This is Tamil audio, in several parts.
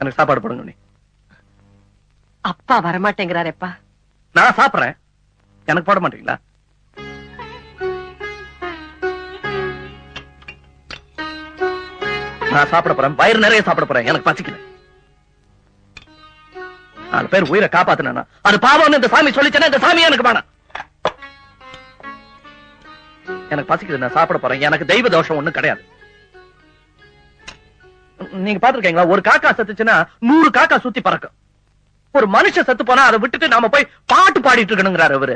எனக்கு சாப்பாடு போடுங்க நீ. அப்பா வரமாட்டேங்கிறாரேப்பா. நான் சாப்பிடுறேன், எனக்கு போட மாட்டீங்களா? நான் சாப்பிட போறேன், வயிறு நிறைய சாப்பிட போறேன், எனக்கு பசிக்கல. 4 பேர் உயிரை காப்பாத்தினா அது பாவம்னு இந்த சாமி சொல்லிச்சேன்னா இந்த சாமி எனக்கு வேணாம். எனக்கு பசிக்குது, நான் சாப்பிட போறேன். எனக்கு தெய்வ தோஷம் ஒண்ணும் கிடையாது. நீங்க பாத்துருக்கீங்களா, ஒரு காக்கா செத்துச்சுன்னா 100 காக்கா சுத்தி பறக்கும். ஒரு மனுஷன் செத்து போனா அதை விட்டுட்டு நாம போய் பாட்டு பாடிட்டு இருக்கணுங்கிறாரு அவரு.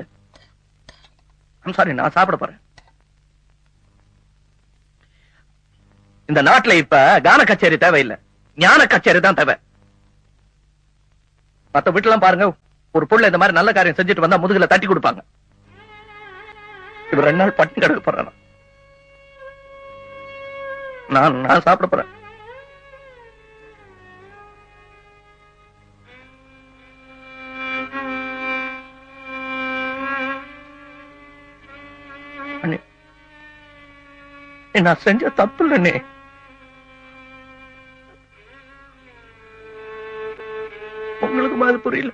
சாரி, நான் சாப்பிட போறேன். இந்த நாட்டுல இப்ப கான கச்சேரி தேவையில்லை, ஞான கச்சேரி தான் தேவை. மத்த வீட்டுலாம் பாருங்க, ஒரு பொருள் இந்த மாதிரி நல்ல காரியம் செஞ்சுட்டு வந்தா முதுகுல தட்டி கொடுப்பாங்க. இவர் 2 நாள் பட்டினி கிடக்க போறேன். நான் சாப்பிட போறேன். நான் செஞ்ச தப்பு இல்லைன்னே. உங்களுக்கு மாதிரி புரியல.